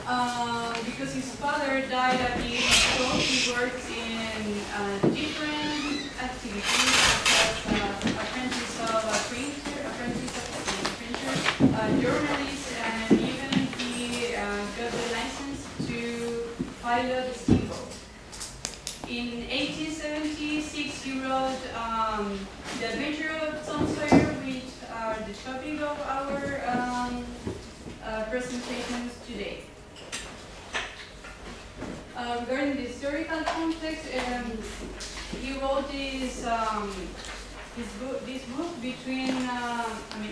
Because his father died at the age of 12, he works in different activities, such as apprentice of a printer, journalist, and even he got the license to pilot a steamboat. In 1876, he wrote The Adventure of Tom Sawyer, which are the topic of our presentations today. Regarding the historical context, he wrote this book between,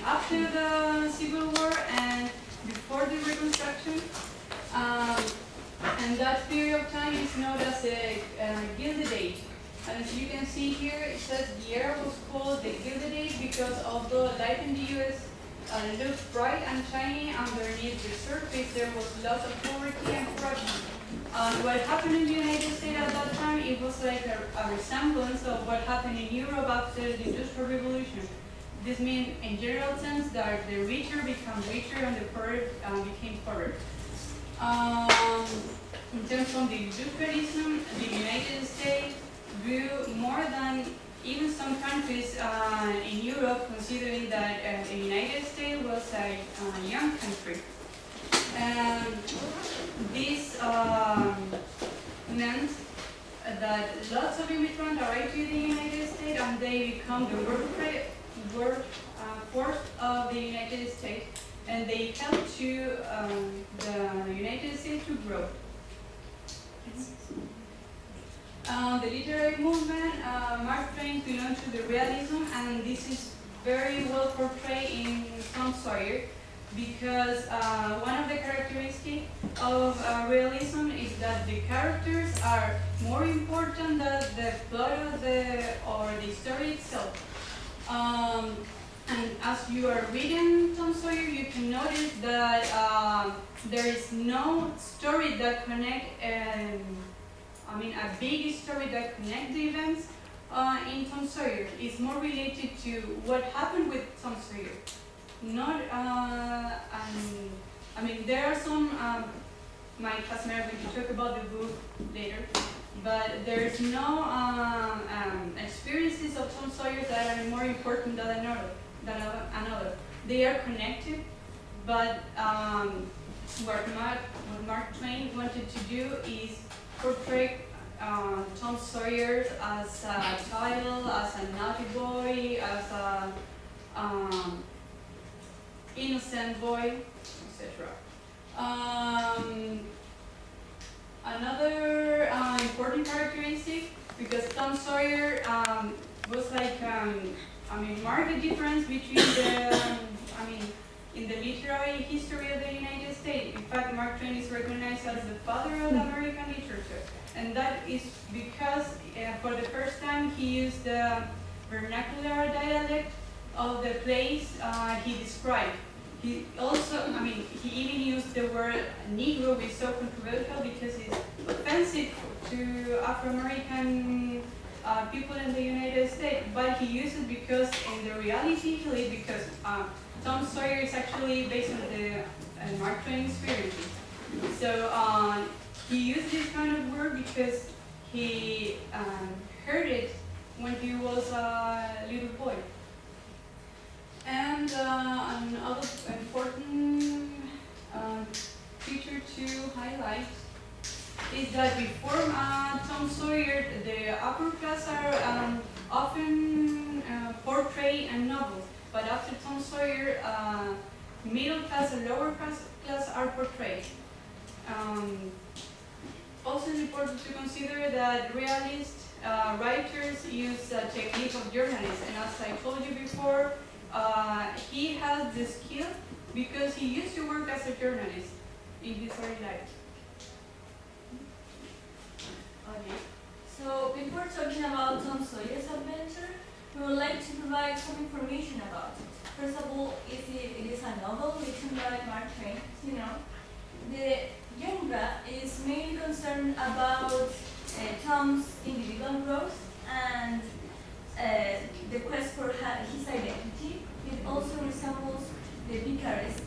after the Civil War and before the Reconstruction. And that period of time is known as the Gilded Age. And as you can see here, it says the era was called the Gilded Age because although life in the U.S. Looked bright and shiny, underneath the surface there was lots of poverty and corruption. What happened in the United States at that time, it was like a resemblance of what happened in Europe after the Industrial Revolution. This means, in general sense, that the richer become richer and the poor became poorer. In terms of the industrialism, the United States grew more than even some countries in Europe, considering that the United States was a young country. And this meant that lots of immigrants arrived to the United States and they become the workforce of the United States, and they helped to the United States to grow. The literary movement, Mark Twain belonged to the realism, and this is very well portrayed in Tom Sawyer, because one of the characteristics of realism is that the characters are more important than the plot of the story itself. And as you are reading Tom Sawyer, you can notice that there is no story that connects, a big story that connects the events in Tom Sawyer. It's more related to what happened with Tom Sawyer. Not, there are some, my classmates will talk about the book later, but there's no experiences of Tom Sawyer that are more important than another. They are connected, but what Mark Twain wanted to do is portray Tom Sawyer as a child, as a naughty boy, as a innocent boy, etc. Another important characteristic, because Tom Sawyer was like, marked the difference between in the literary history of the United States. In fact, Mark Twain is recognized as the father of American literature. And that is because for the first time he used the vernacular dialect of the place he described. He also, he even used the word Negro, which is so controversial because it's offensive to Afro-American people in the United States, but he used it because in the reality he lived, because Tom Sawyer is actually based on the Mark Twain experiences. So he used this kind of word because he heard it when he was a little boy. And another important feature to highlight is that before Tom Sawyer, the upper class are often portrayed in novels, but after Tom Sawyer, middle class and lower class are portrayed. Also, it's important to consider that realist writers use a technique of journalists, and as I told you before, he has the skill because he used to work as a journalist in his early life. Okay. So before talking about Tom Sawyer's adventure, we would like to provide some information about it. First of all, it is a novel written by Mark Twain, you know. The genre is mainly concerned about Tom's individual growth and the quest for his identity. It also resembles the picaresque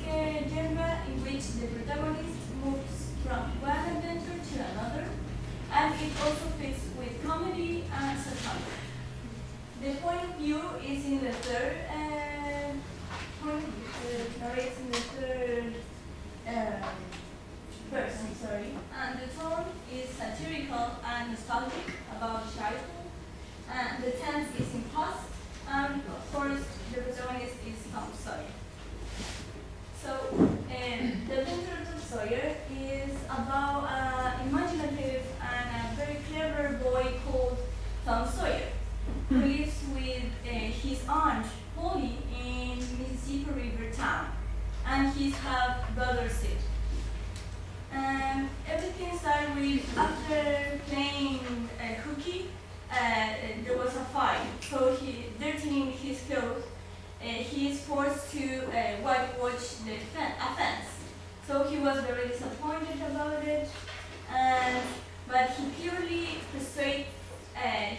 genre in which the protagonist moves story, and the tone is satirical and nostalgic about childhood. And the tense is in past, and of course the protagonist is Tom Sawyer. So, the adventure of Tom Sawyer is about an imaginative and a very clever boy called Tom Sawyer, who lives with his aunt Polly in Mississippi River town, and his half-brother Sid. Everything started with after playing hooky, there was a fight. So dirtying his clothes, he is forced to whitewash the fence. So he was very disappointed about it, but he clearly persuaded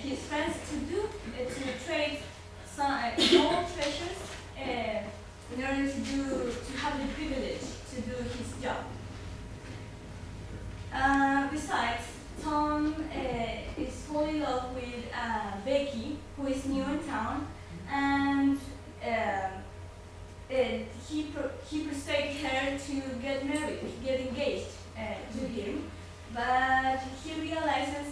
his friends to trade some small treasures in order to have the privilege to do his job. Besides, Tom is falling in love with Becky, who is new in town, and he persuades her to get married, get engaged to him, but she realizes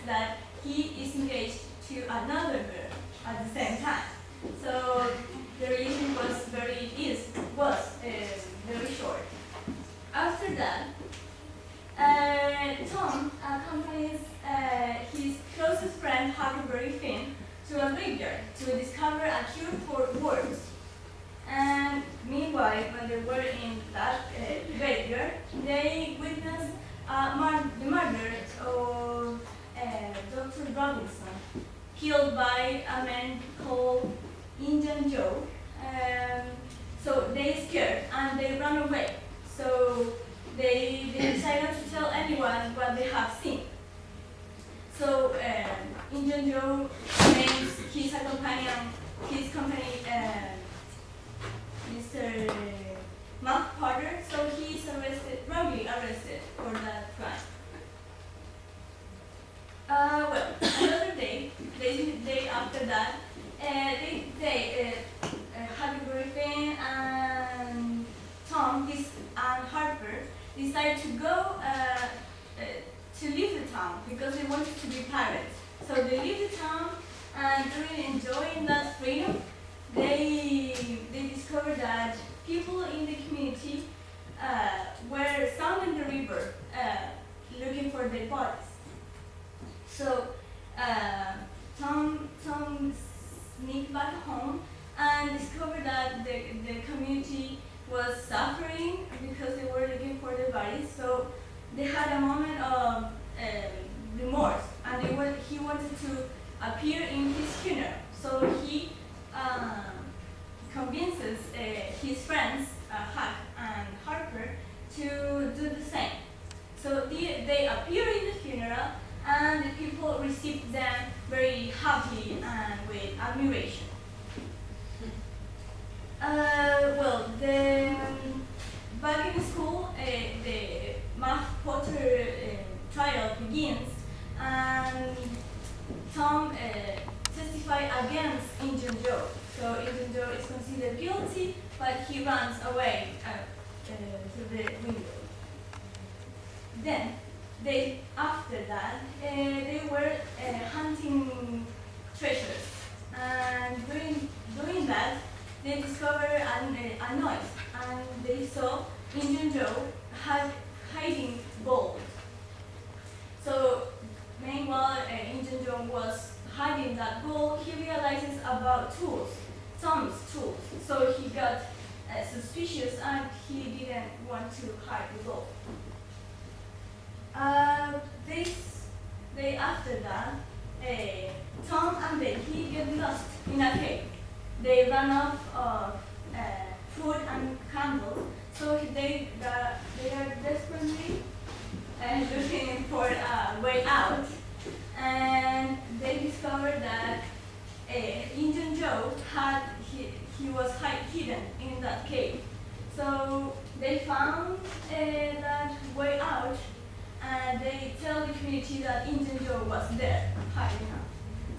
that he is engaged to another girl at the same time. So the relation was very short. After that, Tom accompanies his closest friend Huckleberry Finn to a graveyard to discover a cure for worms. And meanwhile, when they were in that graveyard, they witnessed the murder of Dr. Robinson, killed by a man called Indian Joe. So they scared and they ran away. So they decided to tell anyone what they have seen. So Indian Joe names his company, Mr. Mark Potter, so he is wrongly arrested for that crime. Another day after that, Huckleberry Finn and Tom and Harper decided to go to leave the town because they wanted to be pirates. So they leave the town, and during enjoying that freedom, they discovered that people in the community were sounding the river looking for their bodies. So Tom sneaked back home and discovered that the community was suffering because they were looking for their bodies. So they had a moment of remorse, and he wanted to appear in his funeral. So he convinces his friends, Huck and Harper, to do the same. So they appear in the funeral, and the people received them very happy and with admiration. Back in school, the Mark Potter trial begins, and Tom testifies against Indian Joe. So Indian Joe is considered guilty, but he runs away to the window. Then, after that, they were hunting treasures, and doing that, they discovered a noise, and they saw Indian Joe hiding gold. So, meanwhile, Indian Joe was hiding that gold, he realizes about tools, Tom's tools. So he got suspicious, and he didn't want to hide the gold. After that, Tom and Becky get lost in a cave. They run out of food and candles, so they are desperately looking for a way out. And they discovered that Indian Joe he was hidden in that cave. So they found that way out, and they tell the community that Indian Joe was there, hiding out.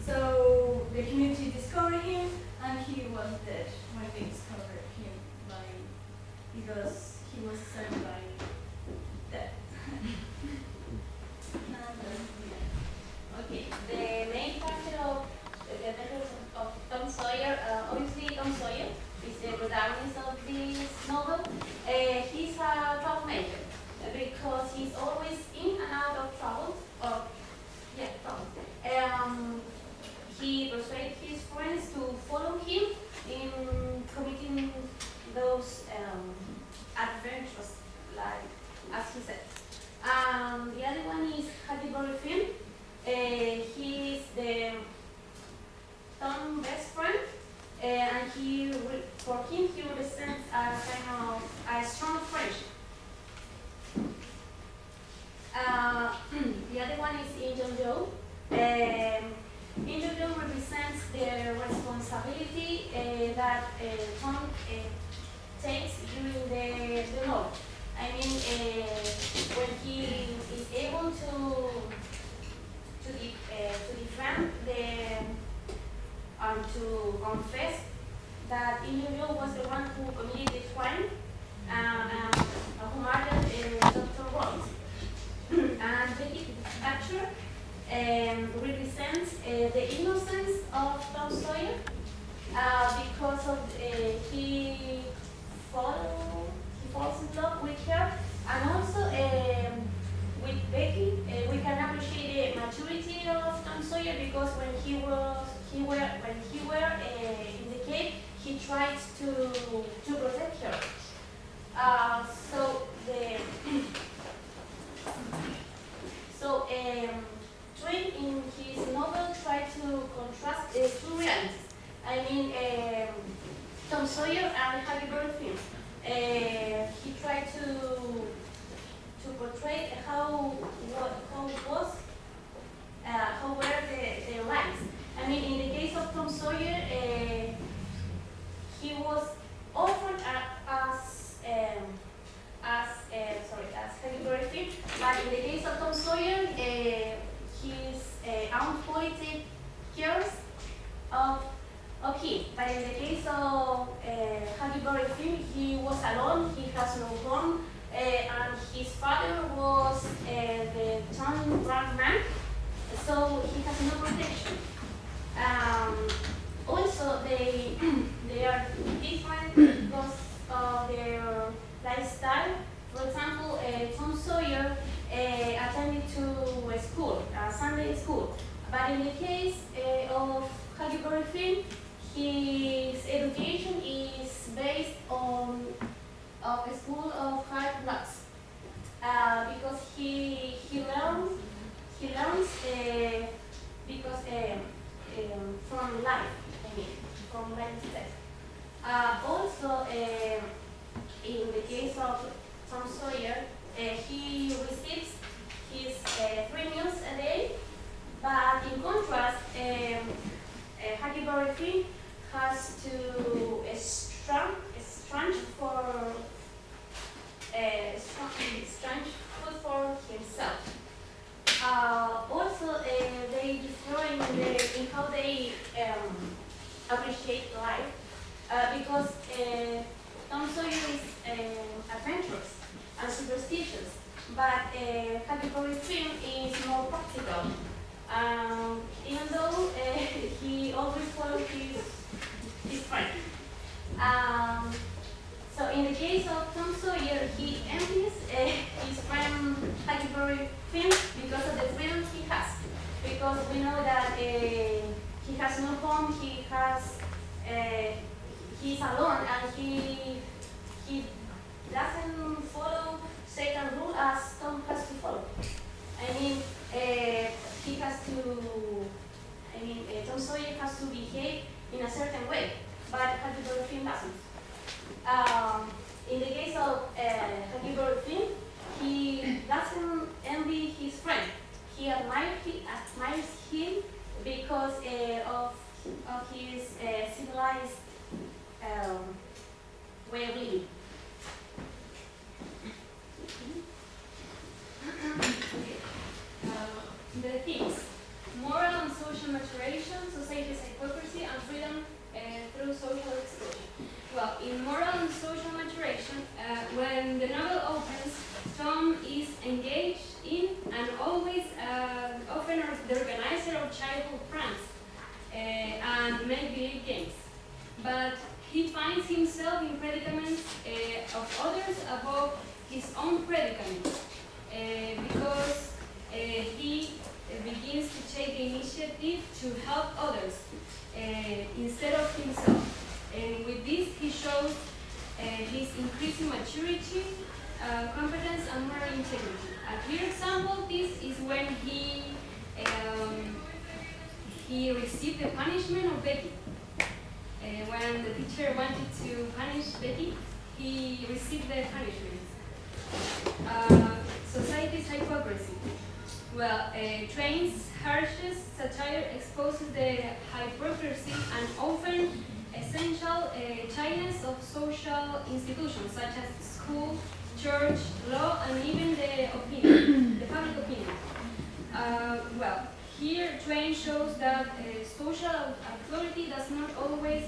So the community discovered him, and he was dead when they discovered him because he was served by death. Tom takes during the novel. I mean, when he is able to defend to confess that Emilio was the one who committed the crime who murdered Dr. Rhodes. And Betty capture represents the innocence of Tom Sawyer because of he falls in love with her, and also with Becky. We can appreciate the maturity of Tom Sawyer because when he were in the cave, he tried to protect her. Twain in his novel tried to contrast two realities. I mean, Tom Sawyer and Huckleberry Finn. He tried to portray how were their lives. I mean, in the case of Tom Sawyer, he was orphaned as Huckleberry Finn, but in the case of Tom Sawyer, his own poetic cares of him. But in the case of Huckleberry Finn, he was alone, he has no home, and his father was the town drunk man, so he has no protection. Also, they are different because of their lifestyle. For example, Tom Sawyer attended to a school, a Sunday school. But in the case of Huckleberry Finn, his education is based on a school of hard knocks because he learns because from life. I mean, from life itself. Also, in the case of Tom Sawyer, he receives his 3 meals a day, but in contrast, Huckleberry Finn has to strange food for himself. Also, they differ in how they appreciate life because Tom Sawyer is adventurous and superstitious, but Huckleberry Finn is more practical. Even though he always follows his friend. So in the case of Tom Sawyer, he envies his friend Huckleberry Finn because of the freedom he has. Because we know that he has no home, he's alone, and he doesn't follow certain rules as Tom has to follow. I mean, Tom Sawyer has to behave in a certain way, but Huckleberry Finn doesn't. In the case of Huckleberry Finn, he doesn't envy his friend. He admires him because of his civilized way of living. The themes: moral and social maturation, society's hypocrisy, and freedom through social exposure. Well, in moral and social maturation, when the novel opens, Tom is engaged in and always often the organizer of childhood pranks and make-believe games. But he finds himself in predicaments of others above his own predicament because he begins to take the initiative to help others instead of himself. And with this, he shows his increasing maturity, competence, and moral integrity. A clear example of this is when he received the punishment of Becky. When the teacher wanted to punish Becky, he received the punishment. Society's hypocrisy. Well, Twain's harshest satire exposes the hypocrisy and often essential tightness of social institutions such as school, church, law, and even the opinion, the public opinion. Well, here Twain shows that social authority does not always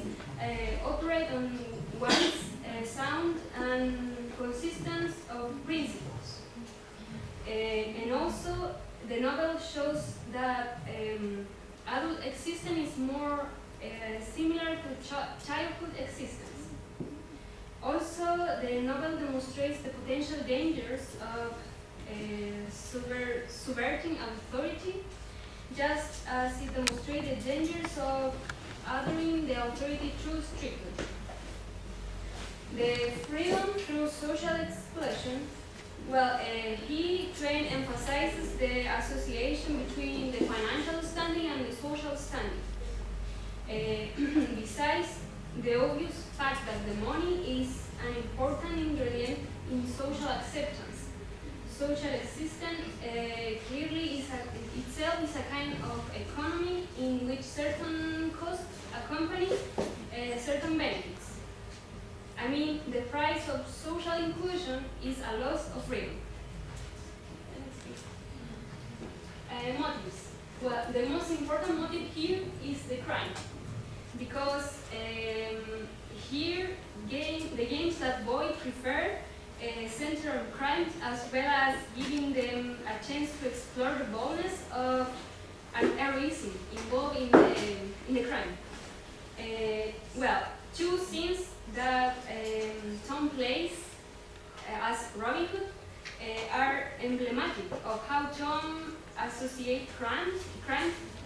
operate on one's sound and consistence of principles. And also, the novel shows that adult existence is more similar to childhood existence. Also, the novel demonstrates the potential dangers of subverting authority, just as it demonstrated dangers of othering the authority through strictness. The freedom through social explosion. Well, Twain emphasizes the association between the financial standing and the social standing. Besides the obvious fact that the money is an important ingredient in social acceptance, social existence clearly itself is a kind of economy in which certain costs accompany certain benefits. I mean, the price of social inclusion is a loss of freedom. Motives. Well, the most important motive here is the crime, because here the games that boys prefer center on crimes, as well as giving them a chance to explore the boldness of and heroism involved in the crime. Well, two scenes that Tom plays as Robin Hood are emblematic of how Tom associates crimes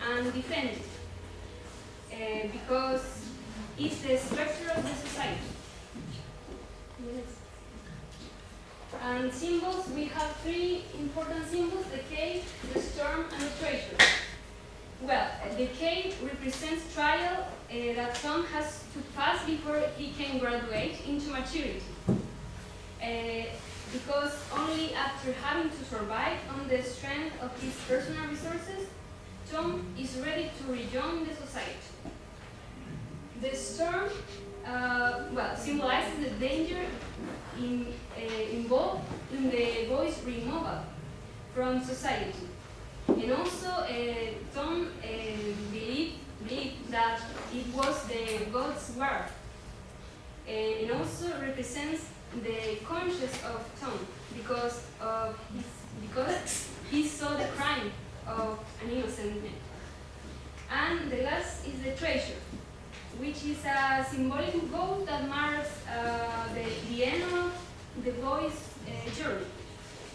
and defends it, because it's the structure of the society. And symbols, we have three important symbols: the cave, the storm, and the treasure. Well, the cave represents trial that Tom has to pass before he can graduate into maturity. Because only after having to survive on the strength of his personal resources, Tom is ready to rejoin the society. The storm, symbolizes the danger involved in the boy's removal from society. And also, Tom believed that it was the God's word. And also represents the conscience of Tom because he saw the crime of an innocent man. And the last is the treasure, which is a symbolic goal that marks the end of the boy's journey.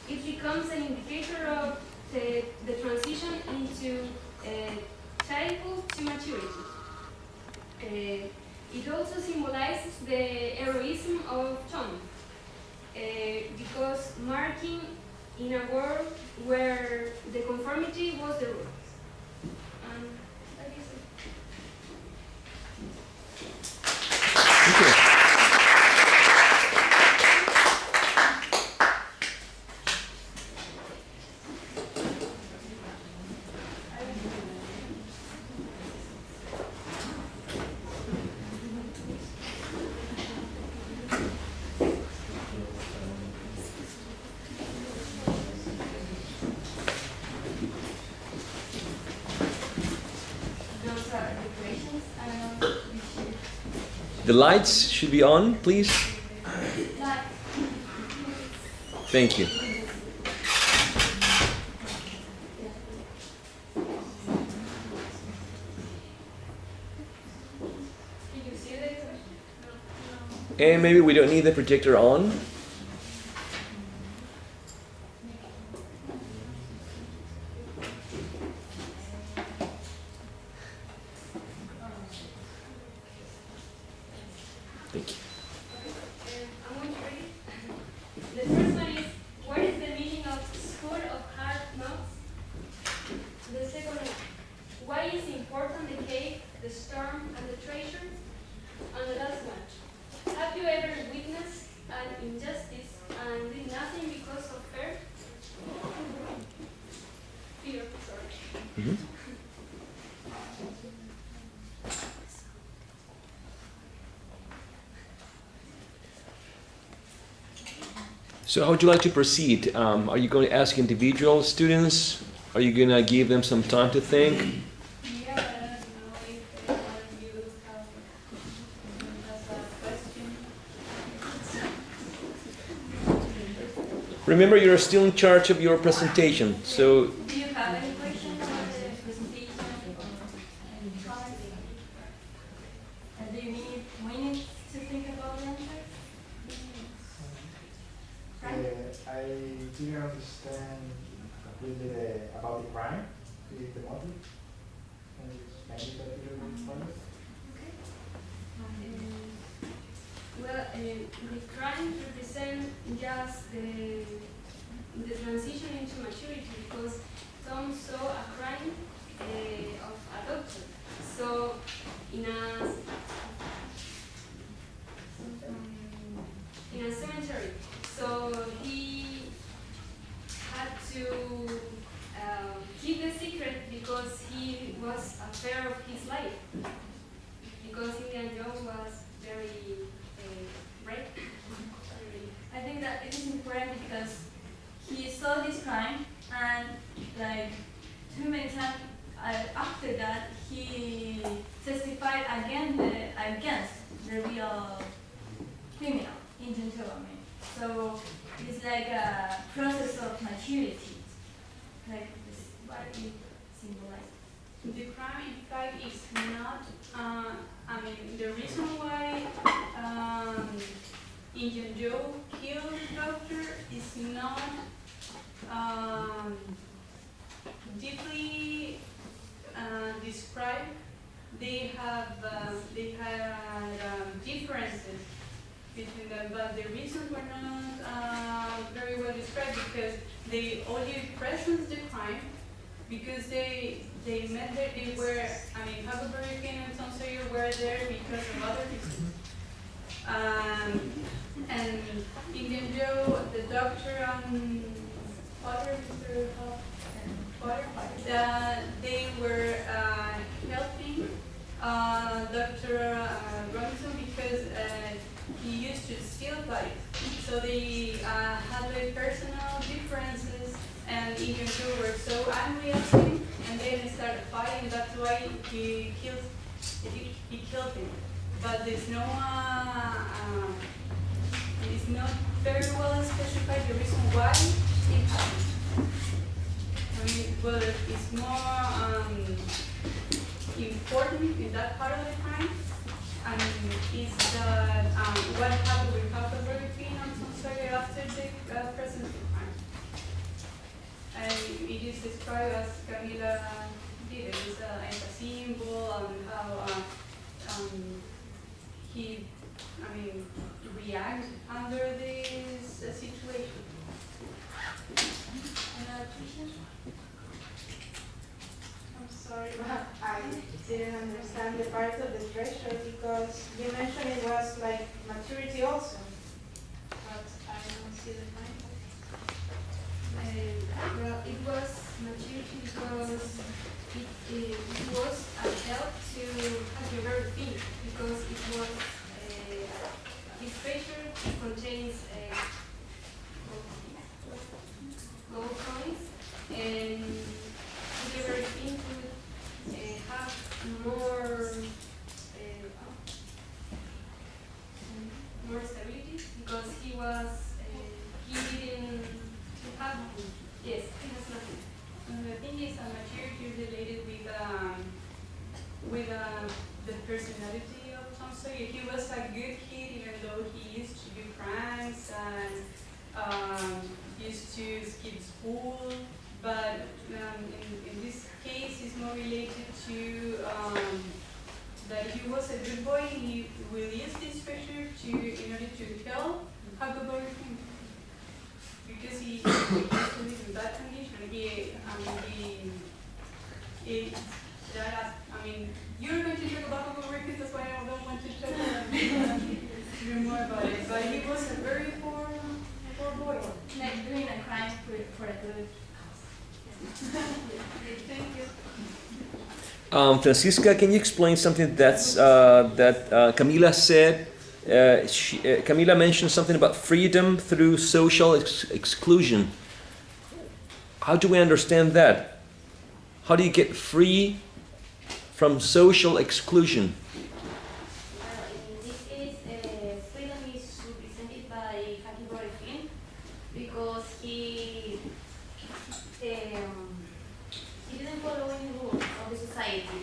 It becomes an indicator of the transition into childhood to maturity. It also symbolizes the heroism of Tom, because marking in a world where the conformity was the rule. And that is it. Thank you. Those are the questions. I don't know if we should. The lights should be on, please. Like, Thank you. Can you see the question? And maybe we don't need the projector on. Thank you. I'm going to read it. The first one is, what is the meaning of School of Hard Knocks? The second one, why is important the cave, the storm, and the treasure? And the last one, have you ever witnessed an injustice and did nothing because of fear? Sorry. Mhm. So how would you like to proceed? Are you going to ask individual students? Are you going to give them some time to think? Yeah, I don't know if one of you has a question. Remember, you're still in charge of your presentation, so Do you have any questions about the presentation or any comments? And do you need minutes to think about the answers? Frank? I didn't understand completely about the crime, the motive. Can you explain that a little bit further? Well, the crime represents just the transition into maturity because Tom saw a crime of a doctor. So, in a cemetery, so he had to keep the secret because he was afraid of his life. Because Indiana Jones was very brave. I think that it is important because he saw this crime and like too many times after that he testified against the real criminal in gentleman. So it's like a process of maturity, like this, what it symbolizes. The crime, in fact, is not, the reason why Indian Joe killed the doctor is not deeply described. They had differences between them, but the reasons were not very well described because they only present the crime because they met there. They were, Huckleberry Finn and Tom Sawyer were there because of other reasons. And Indian Joe, the doctor and Potter, Mr. Potter, they were helping Dr. Robinson because he used to steal bodies. So they had very personal differences, and Indian Joe were so angry at him, and then they started fighting. That's why he killed him. But there's no, it's not very well specified the reason why it happened. Well, it's more important in that part of the crime, and is that what happened with Huckleberry Finn and Tom Sawyer after the presence of the crime. And it is described as Camila did. It is a symbol and how he, react under this situation. Another question? I'm sorry, but I didn't understand the part of the treasure because you mentioned it was like maturity also, but I don't see the point. Well, it was maturity because it was a help to Huckleberry Finn because it was his treasure contains gold coins, and Huckleberry Finn could have more stability because he didn't have, yes, he has nothing. And the thing is, maturity is related with the personality of Tom Sawyer. He was a good kid, even though he used to do crimes and used to skip school. But in this case, it's more related to that he was a good boy. He will use this treasure in order to help Huckleberry Finn. Because he used to live in bad condition. You're going to talk about Huckleberry Finn, that's why I don't want to talk more about it. But he was a very poor boy. Like doing a crime for a good Thank you. Francisca, can you explain something that Camila said Camila mentioned something about freedom through social exclusion. How do we understand that? How do you get free from social exclusion? Well, in this case, freedom is represented by category film because he didn't follow any rules of the society.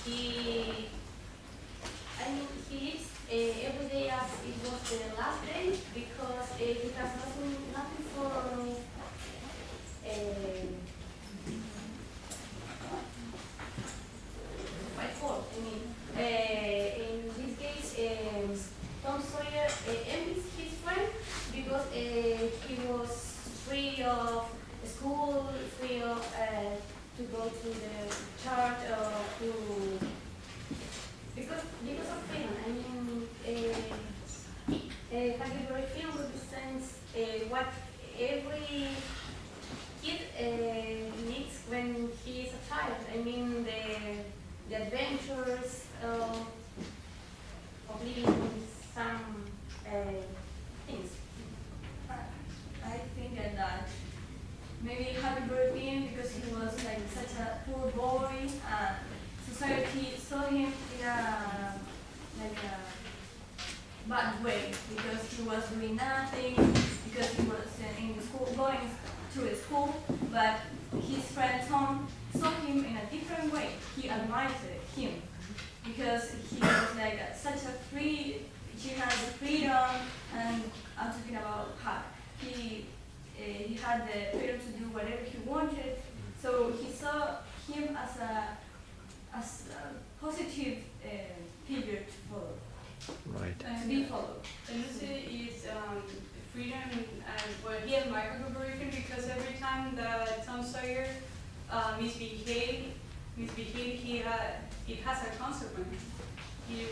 He lives every day as it was the last day because he has nothing for fight for. In this case, Tom Sawyer envies his friend because he was free of school, free of to go to the church or to because of freedom. Category film represents what every kid needs when he is a child. The adventures of living some things. I think that maybe Happy Birthday because he was like such a poor boy and society saw him in a bad way because he was doing nothing, because he was in school, going to school, but his friend Tom saw him in a different way. He admired him because he was like such a free, he had the freedom, and I'm talking about her. He had the freedom to do whatever he wanted, so he saw him as a positive figure to follow. Right. To be followed. And this is freedom, well, he admired Gregorian because every time that Tom Sawyer misbehaved, it has a consequence. He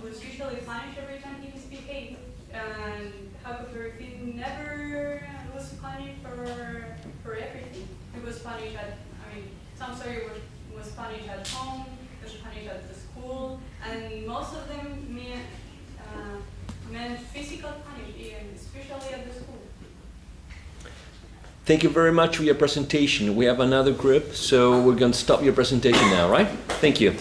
was usually punished every time he misbehaved, and Huckleberry never was punished for everything. He was punished Tom Sawyer was punished at home, was punished at the school, and most of them meant physical punishment, especially at the school. Thank you very much for your presentation. We have another group, so we're going to stop your presentation now, right? Thank you.